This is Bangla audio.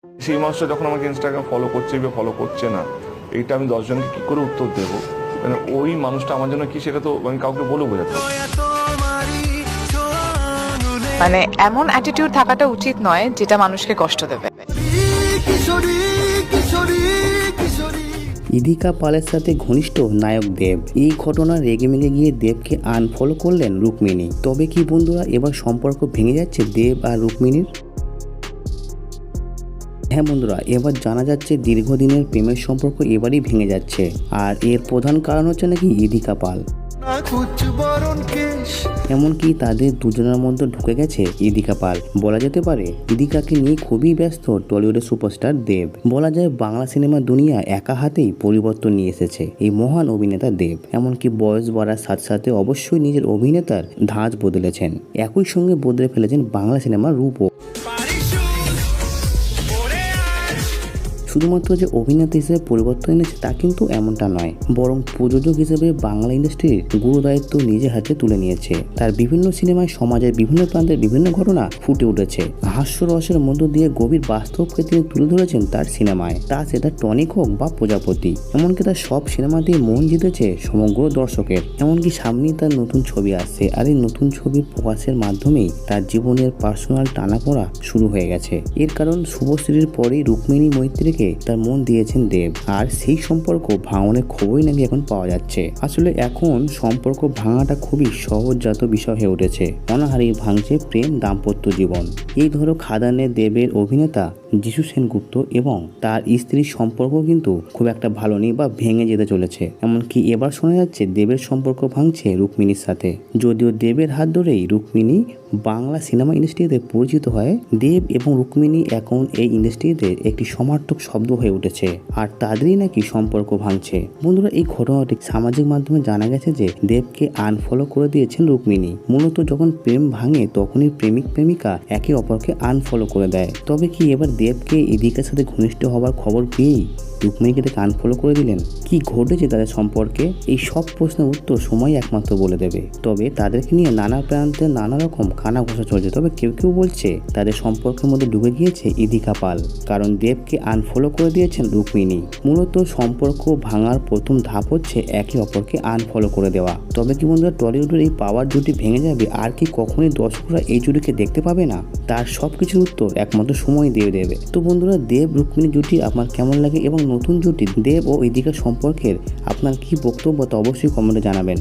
সেই মানুষটা যখন আমাকে ইনস্টাগ্রাম ফলো করছে বা ফলো করছে না, এইটা আমি 10 জনকে কি করে উত্তর দেবো? মানে ওই মানুষটা আমার জন্য কি, সেটা তো আমি কাউকে বলে বোঝাতে পারবো না। মানে এমন অ্যাটিটিউড থাকাটা উচিত নয় যেটা মানুষকে কষ্ট দেবে। ইদিকা পালের সাথে ঘনিষ্ঠ নায়ক দেব। এই ঘটনা রেগেমেগে গিয়ে দেবকে আনফলো করলেন রুক্মিণী। তবে কি বন্ধুরা, এবার সম্পর্ক ভেঙে যাচ্ছে দেব আর রুক্মিণীর? হ্যাঁ বন্ধুরা, এবার জানা যাচ্ছে দীর্ঘদিনের প্রেমের সম্পর্ক এবারই ভেঙে যাচ্ছে। আর এর প্রধান কারণ হচ্ছে নাকি ইদিকা পাল। এমনকি তাদের দুজনের মধ্যে ঢুকে গেছে ইদিকা পাল। বলা যেতে পারে ইদিকাকে নিয়ে খুবই ব্যস্ত টলিউডের সুপারস্টার দেব। বলা যায় বাংলা সিনেমা দুনিয়া একা হাতেই পরিবর্তন নিয়ে এসেছে এই মহান অভিনেতা দেব। এমনকি বয়স বাড়ার সাথে সাথে অবশ্যই নিজের অভিনেতার ধাঁচ বদলেছেন, একই সঙ্গে বদলে ফেলেছেন বাংলা সিনেমার রূপও। শুধুমাত্র যে অভিনেতা হিসেবে পরিবর্তন এনেছে তা কিন্তু এমনটা নয়, বরং প্রযোজক হিসেবে বাংলা ইন্ডাস্ট্রির গুরু দায়িত্ব নিজের হাতে তুলে নিয়েছে। তার বিভিন্ন সিনেমায় সমাজের বিভিন্ন প্রান্তের বিভিন্ন ঘটনা ফুটে উঠেছে। হাস্যরসের মধ্য দিয়ে গভীর বাস্তবকে তিনি তুলে ধরেছেন তার সিনেমায়, তা সেটা টনিক হোক বা প্রজাপতি। এমনকি তার সব সিনেমাতেই মন জিতেছে সমগ্র দর্শকের। এমনকি সামনেই তার নতুন ছবি আসছে, আর এই নতুন ছবি প্রকাশের মাধ্যমেই তার জীবনের পার্সোনাল টানাপোড়া শুরু হয়ে গেছে। এর কারণ শুভশ্রীর পরেই রুক্মিণী মৈত্রীকে তার মন দিয়েছেন দেব, আর সেই সম্পর্ক ভাঙনের খবরই নাকি এখন পাওয়া যাচ্ছে। আসলে এখন সম্পর্ক ভাঙাটা খুবই সহজজাত বিষয় হয়ে উঠেছে। অনাহারেই ভাঙছে প্রেম দাম্পত্য জীবন। এই ধরো খাদানে দেবের অভিনেতা যিশু সেনগুপ্ত এবং তার স্ত্রীর সম্পর্ক কিন্তু খুব একটা ভালো নেই বা ভেঙে যেতে চলেছে। এমনকি এবার শোনা যাচ্ছে দেবের সম্পর্ক ভাঙছে রুক্মিণীর সাথে। যদিও দেবের হাত ধরেই রুক্মিণী বাংলা সিনেমা ইন্ডাস্ট্রিতে পরিচিত হয়, দেব এবং রুক্মিণী এখন এই ইন্ডাস্ট্রিতে একটি সমার্থক শব্দ হয়ে উঠেছে, আর তাদেরই নাকি সম্পর্ক ভাঙছে। বন্ধুরা, এই ঘটনাটি সামাজিক মাধ্যমে জানা গেছে যে দেবকে আনফলো করে দিয়েছেন রুক্মিণী। মূলত যখন প্রেম ভাঙে তখনই প্রেমিক প্রেমিকা একে অপরকে আনফলো করে দেয়। তবে কি এবার দেবকে ইদিকার সাথে ঘনিষ্ঠ হওয়ার খবর পেয়েই রুক্মিণীকে তাকে আনফলো করে দিলেন? কি ঘটেছে তাদের সম্পর্কে? এই সব প্রশ্নের উত্তর সময় একমাত্র বলে দেবে। তবে তাদেরকে নিয়ে নানা প্রান্তে নানা রকম কানা ঘোষা চলছে। তবে কেউ কেউ বলছে তাদের সম্পর্কের মধ্যে ঢুকে গিয়েছে ইদিকা পাল, কারণ দেবকে আনফলো করে দিয়েছেন রুক্মিণী। মূলত সম্পর্ক ভাঙার প্রথম ধাপ হচ্ছে একে অপরকে আনফলো করে দেওয়া। তবে কি বন্ধুরা, টলিউডের এই পাওয়ার জুটি ভেঙে যাবে? আর কি কখনোই দর্শকরা এই জুটিকে দেখতে পাবে না? তার সব কিছুর উত্তর একমাত্র সময় দিয়ে দেবে। তো বন্ধুরা, দেব রুক্মিণী জুটি আপনার কেমন লাগে এবং নতুন জুটি দেব ও ইদিকা সম্পর্কের আপনার কি বক্তব্য তা অবশ্যই কমেন্টে জানাবেন।